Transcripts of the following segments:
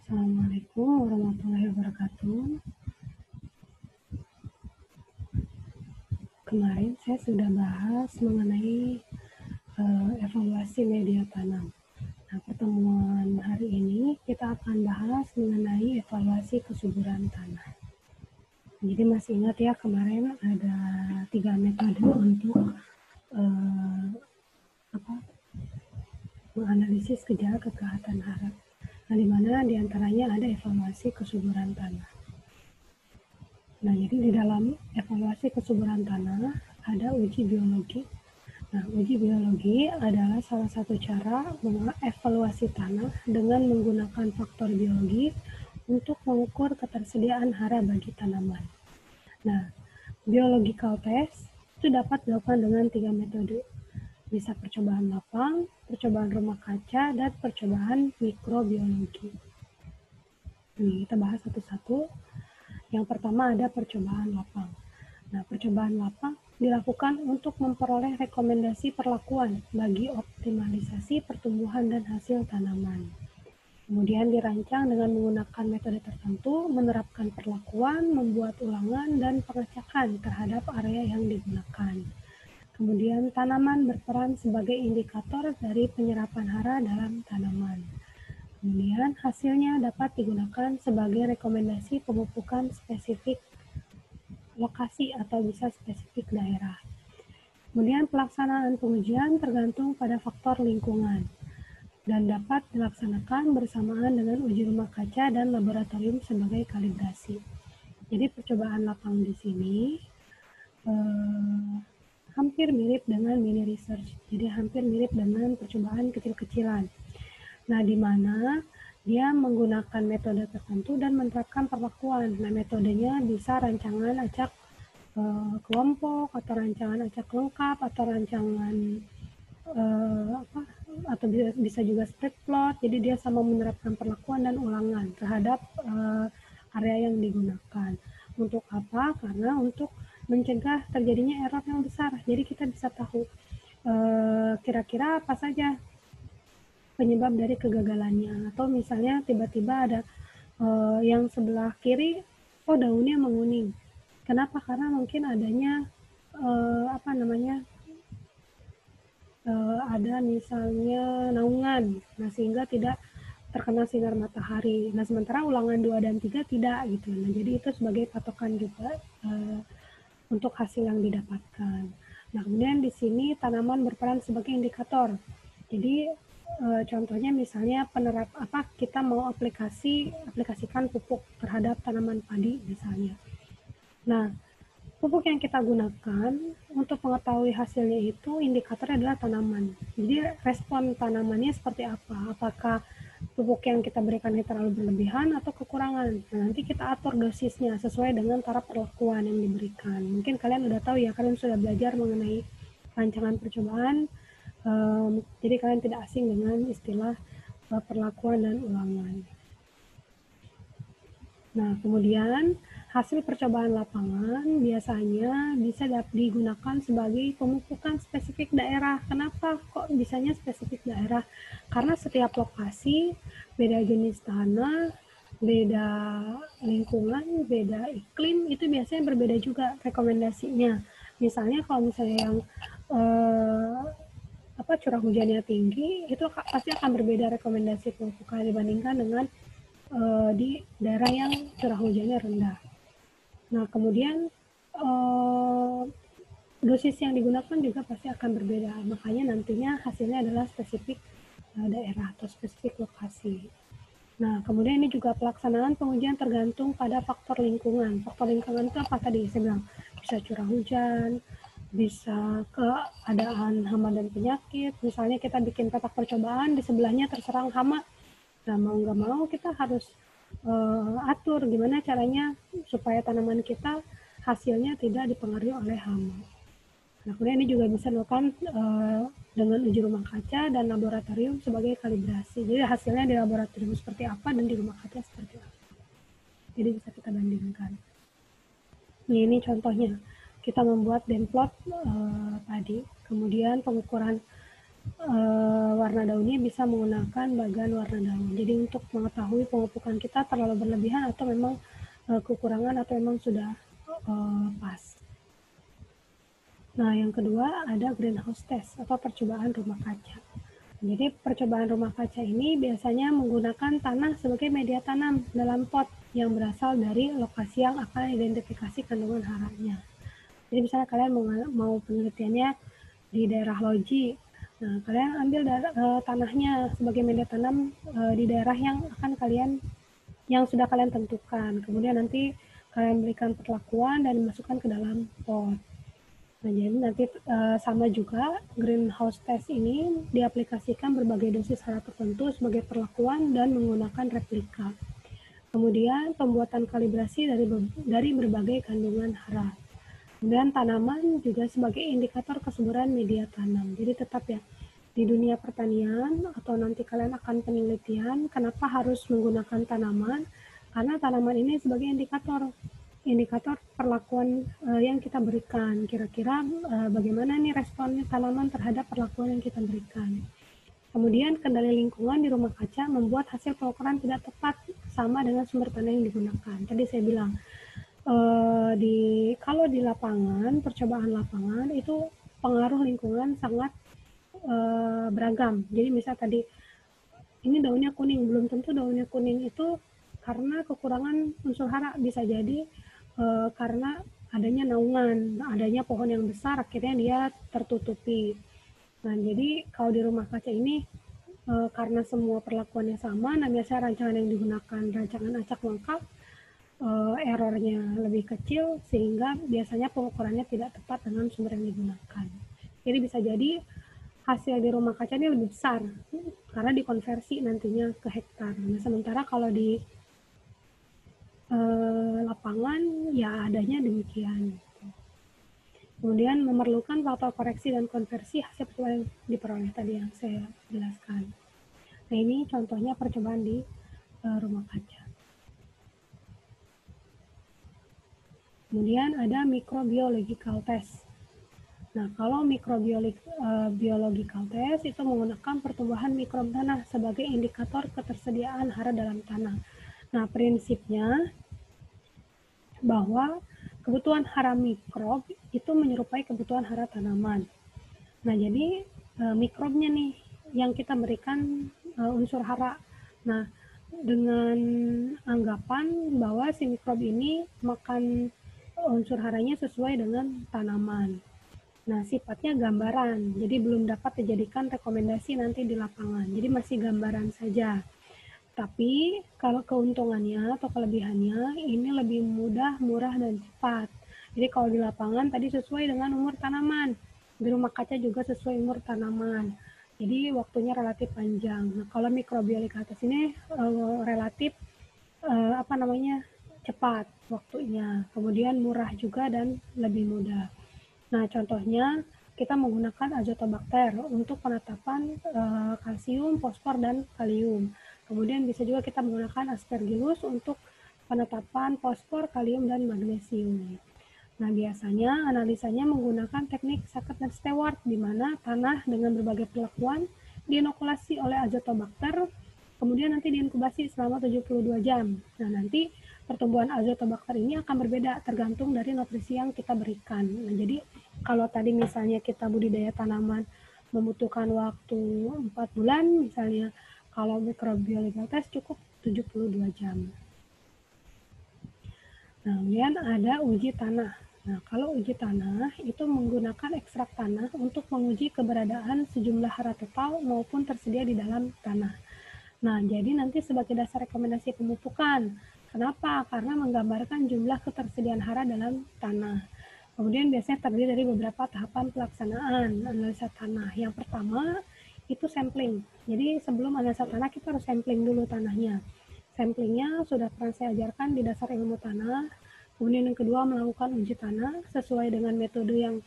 Assalamualaikum warahmatullahi wabarakatuh. Kemarin saya sudah bahas mengenai evaluasi media tanam. Nah, pertemuan hari ini kita akan bahas mengenai evaluasi kesuburan tanah. Jadi masih ingat ya kemarin ada 3 metode untuk menganalisis gejala kekehatan hara. Nah, di mana diantaranya ada evaluasi kesuburan tanah. Nah, jadi di dalam evaluasi kesuburan tanah ada uji biologi. Nah, uji biologi adalah salah satu cara mengevaluasi tanah dengan menggunakan faktor biologi untuk mengukur ketersediaan hara bagi tanaman. Nah, biological test itu dapat dilakukan dengan 3 metode. Bisa percobaan lapang, percobaan rumah kaca, dan percobaan mikrobiologi. Ini kita bahas satu-satu. Yang pertama ada percobaan lapang. Nah, percobaan lapang dilakukan untuk memperoleh rekomendasi perlakuan bagi optimalisasi pertumbuhan dan hasil tanaman. Kemudian dirancang dengan menggunakan metode tertentu, menerapkan perlakuan, membuat ulangan, dan pengecekan terhadap area yang digunakan. Kemudian tanaman berperan sebagai indikator dari penyerapan hara dalam tanaman. Kemudian hasilnya dapat digunakan sebagai rekomendasi pemupukan spesifik lokasi atau bisa spesifik daerah. Kemudian pelaksanaan pengujian tergantung pada faktor lingkungan dan dapat dilaksanakan bersamaan dengan uji rumah kaca dan laboratorium sebagai kalibrasi. Jadi percobaan lapang di sini hampir mirip dengan mini research. Jadi hampir mirip dengan percobaan kecil-kecilan. Nah, di mana dia menggunakan metode tertentu dan menerapkan perlakuan. Nah, metodenya bisa rancangan acak kelompok atau rancangan acak lengkap atau rancangan atau bisa juga spread plot. Jadi dia sama menerapkan perlakuan dan ulangan terhadap area yang digunakan. Untuk apa? Karena untuk mencegah terjadinya error yang besar. Jadi kita bisa tahu kira-kira apa saja penyebab dari kegagalannya. Atau misalnya tiba-tiba ada yang sebelah kiri, oh daunnya menguning. Kenapa? Karena mungkin adanya ada misalnya naungan, nah sehingga tidak terkena sinar matahari. Nah, sementara ulangan 2 dan 3 tidak gitu. Nah, jadi itu sebagai patokan juga untuk hasil yang didapatkan. Nah, kemudian di sini tanaman berperan sebagai indikator. Jadi contohnya misalnya kita mau aplikasikan pupuk terhadap tanaman padi misalnya. Nah, pupuk yang kita gunakan untuk mengetahui hasilnya itu indikatornya adalah tanaman. Jadi respon tanamannya seperti apa? Apakah pupuk yang kita berikan ini terlalu berlebihan atau kekurangan? Nah, nanti kita atur dosisnya sesuai dengan taraf perlakuan yang diberikan. Mungkin kalian udah tahu ya, kalian sudah belajar mengenai rancangan percobaan. Jadi kalian tidak asing dengan istilah perlakuan dan ulangan. Nah, kemudian hasil percobaan lapangan biasanya bisa digunakan sebagai pemupukan spesifik daerah. Kenapa kok bisanya spesifik daerah? Karena setiap lokasi beda jenis tanah, beda lingkungan, beda iklim, itu biasanya berbeda juga rekomendasinya. Misalnya kalau misalnya yang curah hujannya tinggi, itu pasti akan berbeda rekomendasi pemupukan dibandingkan dengan di daerah yang curah hujannya rendah. Nah, kemudian dosis yang digunakan juga pasti akan berbeda. Makanya nantinya hasilnya adalah spesifik daerah atau spesifik lokasi. Nah, kemudian ini juga pelaksanaan pengujian tergantung pada faktor lingkungan. Faktor lingkungan itu apa tadi? Saya bilang bisa curah hujan, bisa keadaan hama dan penyakit. Misalnya kita bikin petak percobaan, di sebelahnya terserang hama. Nah, mau nggak mau kita harus atur gimana caranya supaya tanaman kita hasilnya tidak dipengaruhi oleh hama. Nah, kemudian ini juga bisa dilakukan dengan uji rumah kaca dan laboratorium sebagai kalibrasi. Jadi hasilnya di laboratorium seperti apa dan di rumah kaca seperti apa. Jadi bisa kita bandingkan. Nah, ini contohnya. Kita membuat demplot tadi. Kemudian pengukuran warna daunnya bisa menggunakan bagan warna daun. Jadi untuk mengetahui pemupukan kita terlalu berlebihan atau memang kekurangan atau memang sudah pas. Nah, yang kedua ada greenhouse test atau percobaan rumah kaca. Jadi percobaan rumah kaca ini biasanya menggunakan tanah sebagai media tanam dalam pot yang berasal dari lokasi yang akan identifikasi kandungan haranya. Jadi misalnya kalian mau penelitiannya di daerah Loji, nah kalian ambil tanahnya sebagai media tanam di daerah yang sudah kalian tentukan. Kemudian nanti kalian berikan perlakuan dan dimasukkan ke dalam pot. Nah, jadi nanti sama juga greenhouse test ini diaplikasikan berbagai dosis hara tertentu sebagai perlakuan dan menggunakan replika. Kemudian pembuatan kalibrasi dari berbagai kandungan hara. Kemudian tanaman juga sebagai indikator kesuburan media tanam. Jadi tetap ya, di dunia pertanian atau nanti kalian akan penelitian, kenapa harus menggunakan tanaman? Karena tanaman ini sebagai indikator perlakuan yang kita berikan. Kira-kira bagaimana nih responnya tanaman terhadap perlakuan yang kita berikan. Kemudian kendali lingkungan di rumah kaca membuat hasil pengukuran tidak tepat sama dengan sumber tanah yang digunakan. Tadi saya bilang, kalau di lapangan, percobaan lapangan itu pengaruh lingkungan sangat beragam. Jadi misal tadi ini daunnya kuning, belum tentu daunnya kuning itu karena kekurangan unsur hara, bisa jadi karena adanya naungan, adanya pohon yang besar, akhirnya dia tertutupi. Nah, jadi kalau di rumah kaca ini karena semua perlakuannya sama, nah biasanya rancangan yang digunakan rancangan acak lengkap, errornya lebih kecil sehingga biasanya pengukurannya tidak tepat dengan sumber yang digunakan. Jadi bisa jadi hasil di rumah kaca ini lebih besar karena dikonversi nantinya ke hektar. Nah, sementara kalau di lapangan ya adanya demikian. Kemudian memerlukan faktor koreksi dan konversi hasil percobaan yang diperoleh tadi yang saya jelaskan. Nah, ini contohnya percobaan di rumah kaca. Kemudian ada microbiological test. Nah, kalau microbiological test itu menggunakan pertumbuhan mikrob tanah sebagai indikator ketersediaan hara dalam tanah. Nah, prinsipnya bahwa kebutuhan hara mikrob itu menyerupai kebutuhan hara tanaman. Nah, jadi mikrobnya nih yang kita berikan unsur hara. Nah, dengan anggapan bahwa si mikrob ini makan unsur haranya sesuai dengan tanaman. Nah, sifatnya gambaran, jadi belum dapat dijadikan rekomendasi nanti di lapangan. Jadi masih gambaran saja. Tapi kalau keuntungannya atau kelebihannya ini lebih mudah, murah, dan cepat. Jadi kalau di lapangan tadi sesuai dengan umur tanaman. Di rumah kaca juga sesuai umur tanaman. Jadi waktunya relatif panjang. Nah, kalau mikrobiological ini relatif cepat waktunya. Kemudian murah juga dan lebih mudah. Nah, contohnya kita menggunakan azotobakter untuk penetapan kalsium, fosfor, dan kalium. Kemudian bisa juga kita menggunakan aspergillus untuk penetapan fosfor, kalium, dan magnesium. Nah, biasanya analisanya menggunakan teknik Sackett dan Stewart, di mana tanah dengan berbagai perlakuan diinokulasi oleh azotobakter, kemudian nanti diinkubasi selama 72 jam. Nah, nanti pertumbuhan azotobakter ini akan berbeda tergantung dari nutrisi yang kita berikan. Nah, jadi kalau tadi misalnya kita budidaya tanaman membutuhkan waktu 4 bulan, misalnya kalau microbiological test cukup 72 jam. Nah, kemudian ada uji tanah. Nah, kalau uji tanah itu menggunakan ekstrak tanah untuk menguji keberadaan sejumlah hara total maupun tersedia di dalam tanah. Nah, jadi nanti sebagai dasar rekomendasi pemupukan. Kenapa? Karena menggambarkan jumlah ketersediaan hara dalam tanah. Kemudian biasanya terdiri dari beberapa tahapan pelaksanaan analisa tanah. Yang pertama itu sampling. Jadi sebelum analisa tanah kita harus sampling dulu tanahnya. Samplingnya sudah pernah saya ajarkan di dasar ilmu tanah. Kemudian yang kedua melakukan uji tanah sesuai dengan metode yang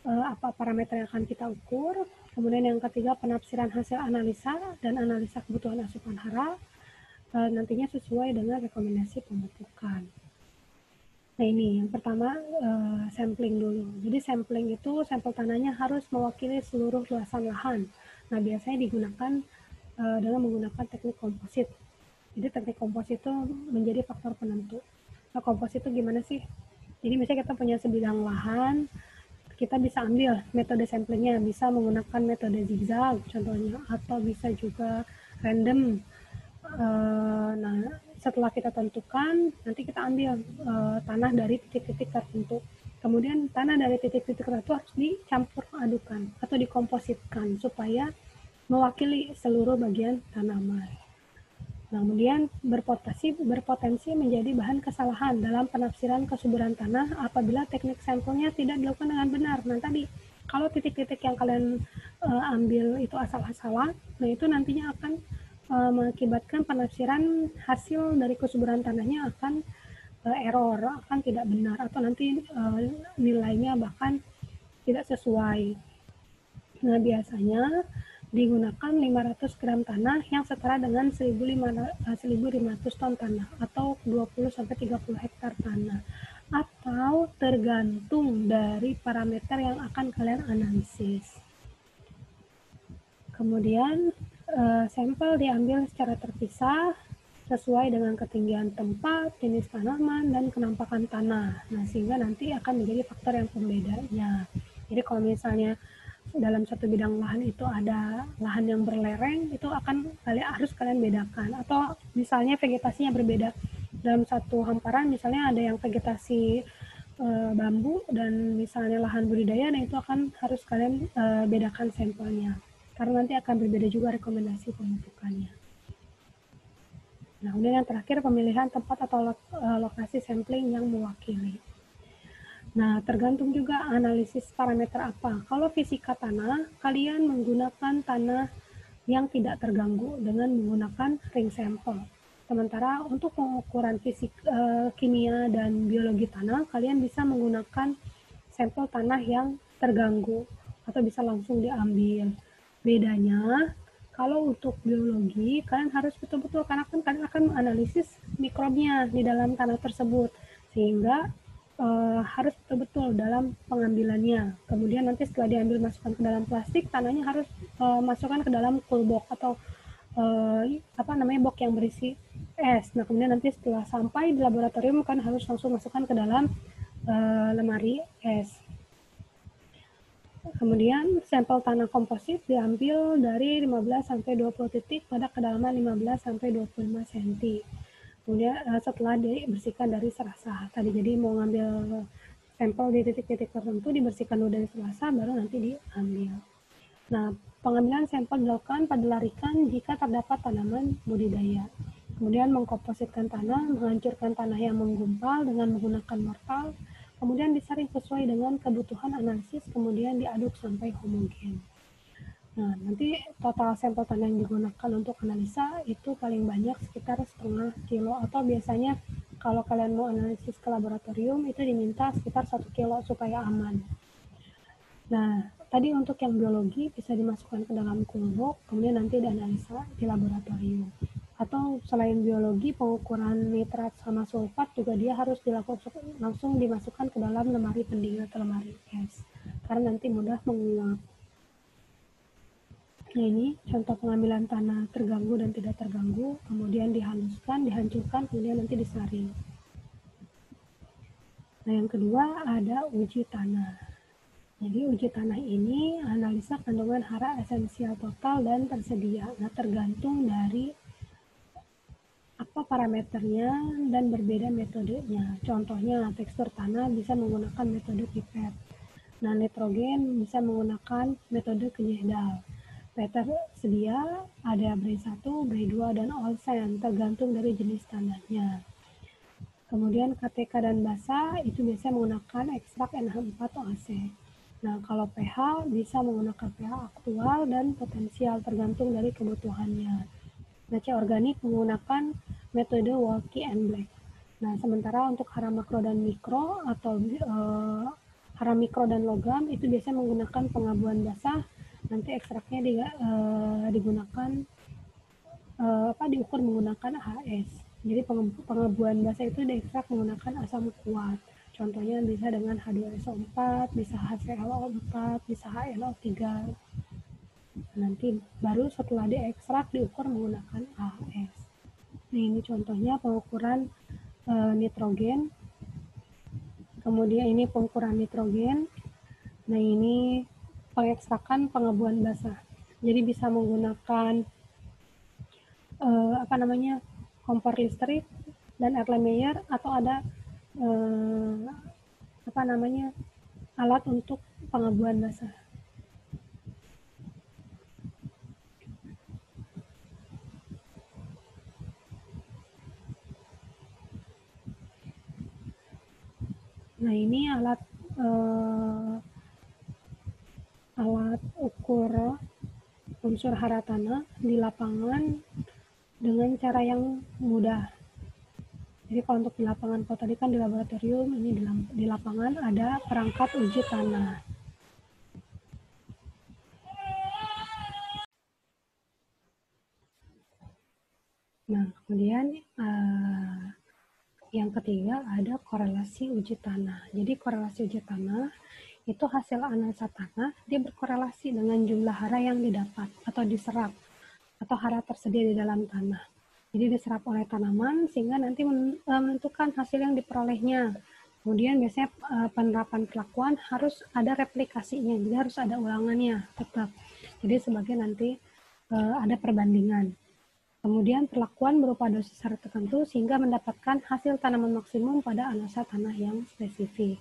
apa parameter yang akan kita ukur. Kemudian yang ketiga penafsiran hasil analisa dan analisa kebutuhan asupan hara nantinya sesuai dengan rekomendasi pemupukan. Nah, ini yang pertama sampling dulu. Jadi sampling itu sampel tanahnya harus mewakili seluruh luasan lahan. Nah, biasanya digunakan dengan menggunakan teknik komposit. Jadi teknik komposit itu menjadi faktor penentu. Nah, komposit itu gimana sih? Jadi misalnya kita punya sebidang lahan, kita bisa ambil metode samplingnya, bisa menggunakan metode zigzag contohnya, atau bisa juga random. Nah, setelah kita tentukan, nanti kita ambil tanah dari titik-titik tertentu. Kemudian tanah dari titik-titik tertentu harus dicampur adukan atau dikompositkan supaya mewakili seluruh bagian tanaman. Nah, kemudian berpotensi menjadi bahan kesalahan dalam penafsiran kesuburan tanah apabila teknik sampelnya tidak dilakukan dengan benar. Nah, tadi kalau titik-titik yang kalian ambil itu asal-asalan, nah itu nantinya akan mengakibatkan penafsiran hasil dari kesuburan tanahnya akan error, akan tidak benar, atau nanti nilainya bahkan tidak sesuai. Nah, biasanya digunakan 500 gram tanah yang setara dengan 1.500 ton tanah atau 20-30 hektar tanah, atau tergantung dari parameter yang akan kalian analisis. Kemudian sampel diambil secara terpisah sesuai dengan ketinggian tempat, jenis tanaman, dan kenampakan tanah. Nah, sehingga nanti akan menjadi faktor yang pembedanya. Jadi kalau misalnya dalam satu bidang lahan itu ada lahan yang berlereng, itu akan harus kalian bedakan. Atau misalnya vegetasinya berbeda. Dalam satu hamparan misalnya ada yang vegetasi bambu dan misalnya lahan budidaya, nah itu akan harus kalian bedakan sampelnya. Karena nanti akan berbeda juga rekomendasi pemupukannya. Nah, kemudian yang terakhir pemilihan tempat atau lokasi sampling yang mewakili. Nah, tergantung juga analisis parameter apa. Kalau fisika tanah, kalian menggunakan tanah yang tidak terganggu dengan menggunakan ring sampel. Sementara untuk pengukuran kimia dan biologi tanah, kalian bisa menggunakan sampel tanah yang terganggu atau bisa langsung diambil. Bedanya, kalau untuk biologi, kalian harus betul-betul, karena kan kalian akan menganalisis mikrobnya di dalam tanah tersebut, sehingga harus betul-betul dalam pengambilannya. Kemudian nanti setelah diambil masukkan ke dalam plastik, tanahnya harus masukkan ke dalam cool box atau box yang berisi es. Nah, kemudian nanti setelah sampai di laboratorium kan harus langsung masukkan ke dalam lemari es. Kemudian sampel tanah komposit diambil dari 15-20 titik pada kedalaman 15-25 cm. Kemudian setelah dibersihkan dari serasa tadi, jadi mau ngambil sampel di titik-titik tertentu dibersihkan dulu dari serasa baru nanti diambil. Nah, pengambilan sampel dilakukan pada larikan jika terdapat tanaman budidaya. Kemudian mengkompositkan tanah, menghancurkan tanah yang menggumpal dengan menggunakan mortal, kemudian disaring sesuai dengan kebutuhan analisis, kemudian diaduk sampai homogen. Nah, nanti total sampel tanah yang digunakan untuk analisa itu paling banyak sekitar 0,5 kilo, atau biasanya kalau kalian mau analisis ke laboratorium itu diminta sekitar 1 kilo supaya aman. Nah, tadi untuk yang biologi bisa dimasukkan ke dalam kulbok, kemudian nanti dianalisa di laboratorium. Atau selain biologi, pengukuran nitrat sama sulfat juga dia harus dilakukan langsung dimasukkan ke dalam lemari pendingin atau lemari es, karena nanti mudah menguap. Nah, ini contoh pengambilan tanah terganggu dan tidak terganggu, kemudian dihaluskan, dihancurkan, kemudian nanti disaring. Nah, yang kedua ada uji tanah. Jadi uji tanah ini analisa kandungan hara esensial total dan tersedia. Nah, tergantung dari apa parameternya dan berbeda metodenya. Contohnya tekstur tanah bisa menggunakan metode pipet. Nah, nitrogen bisa menggunakan metode Kejehdal. Tersedia ada Bray 1, Bray 2, dan Olsen, tergantung dari jenis tanahnya. Kemudian KTK dan basa itu biasanya menggunakan ekstrak NH4OC. Nah, kalau pH bisa menggunakan pH aktual dan potensial tergantung dari kebutuhannya. Nah, C organik menggunakan metode Walkie and Black. Nah, sementara untuk hara makro dan mikro atau hara mikro dan logam itu biasanya menggunakan pengabuan basah. Nanti ekstraknya digunakan diukur menggunakan HS. Jadi pengabuan basah itu diekstrak menggunakan asam kuat. Contohnya bisa dengan H2SO4, bisa HClO4, bisa HNO3. Nanti baru setelah diekstrak diukur menggunakan AS. Nah, ini contohnya pengukuran nitrogen. Kemudian ini pengukuran nitrogen. Nah, ini pengekstrakan pengabuan basah. Jadi bisa menggunakan kompor listrik dan Erlenmeyer, atau ada alat untuk pengabuan basah. Nah, ini alat ukur unsur hara tanah di lapangan dengan cara yang mudah. Jadi kalau untuk di lapangan, kalau tadi kan di laboratorium, ini di lapangan ada perangkat uji tanah. Nah, kemudian yang ketiga ada korelasi uji tanah. Jadi korelasi uji tanah itu hasil analisa tanah, dia berkorelasi dengan jumlah hara yang didapat atau diserap, atau hara tersedia di dalam tanah. Jadi diserap oleh tanaman sehingga nanti menentukan hasil yang diperolehnya. Kemudian biasanya penerapan perlakuan harus ada replikasinya, jadi harus ada ulangannya tetap. Jadi sebagai nanti ada perbandingan. Kemudian perlakuan berupa dosis hara tertentu sehingga mendapatkan hasil tanaman maksimum pada analisa tanah yang spesifik.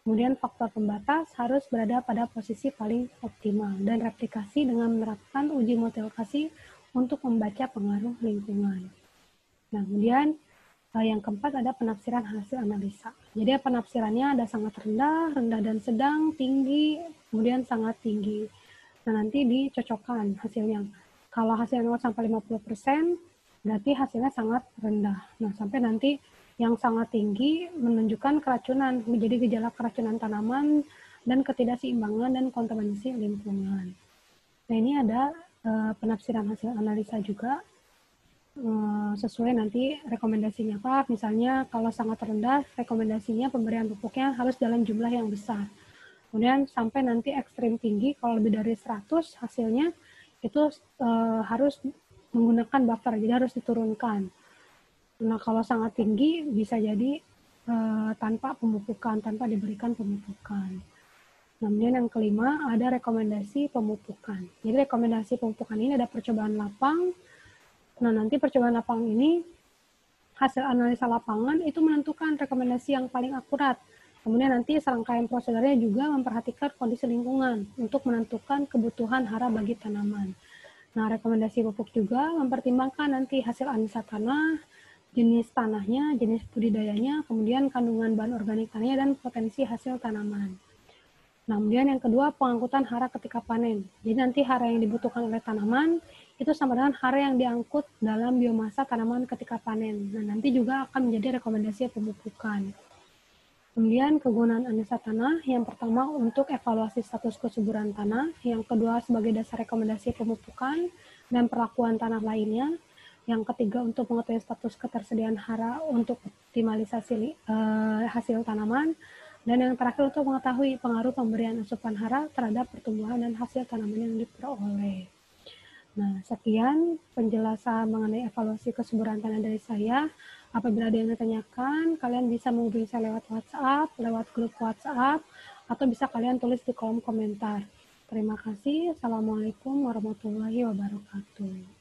Kemudian faktor pembatas harus berada pada posisi paling optimal, dan replikasi dengan menerapkan uji multiplikasi untuk membaca pengaruh lingkungan. Nah, kemudian yang keempat ada penafsiran hasil analisa. Jadi penafsirannya ada sangat rendah, rendah dan sedang, tinggi, kemudian sangat tinggi. Nah, nanti dicocokkan hasilnya. Kalau hasilnya 0 sampai 50%, berarti hasilnya sangat rendah. Nah, sampai nanti yang sangat tinggi menunjukkan keracunan, menjadi gejala keracunan tanaman dan ketidakseimbangan dan kontaminasi lingkungan. Nah, ini ada penafsiran hasil analisa juga, sesuai nanti rekomendasinya apa. Misalnya kalau sangat rendah, rekomendasinya pemberian pupuknya harus dalam jumlah yang besar. Kemudian sampai nanti ekstrim tinggi, kalau lebih dari 100 hasilnya itu harus menggunakan buffer, jadi harus diturunkan. Nah, kalau sangat tinggi bisa jadi tanpa pemupukan, tanpa diberikan pemupukan. Kemudian yang kelima ada rekomendasi pemupukan. Jadi rekomendasi pemupukan ini ada percobaan lapang. Nah, nanti percobaan lapang ini hasil analisa lapangan itu menentukan rekomendasi yang paling akurat. Kemudian nanti serangkaian prosedurnya juga memperhatikan kondisi lingkungan untuk menentukan kebutuhan hara bagi tanaman. Nah, rekomendasi pupuk juga mempertimbangkan nanti hasil analisa tanah, jenis tanahnya, jenis budidayanya, kemudian kandungan bahan organik tanahnya, dan potensi hasil tanaman. Nah, kemudian yang kedua, pengangkutan hara ketika panen. Jadi nanti hara yang dibutuhkan oleh tanaman itu sama dengan hara yang diangkut dalam biomasa tanaman ketika panen. Nah, nanti juga akan menjadi rekomendasi pemupukan. Kemudian kegunaan analisa tanah, yang pertama untuk evaluasi status kesuburan tanah, yang kedua sebagai dasar rekomendasi pemupukan dan perlakuan tanah lainnya, yang ketiga untuk mengetahui status ketersediaan hara untuk optimalisasi hasil tanaman, dan yang terakhir untuk mengetahui pengaruh pemberian asupan hara terhadap pertumbuhan dan hasil tanaman yang diperoleh. Nah, sekian penjelasan mengenai evaluasi kesuburan tanah dari saya. Apabila ada yang ditanyakan, kalian bisa menghubungi saya lewat WhatsApp, lewat grup WhatsApp, atau bisa kalian tulis di kolom komentar. Terima kasih. Assalamualaikum warahmatullahi wabarakatuh.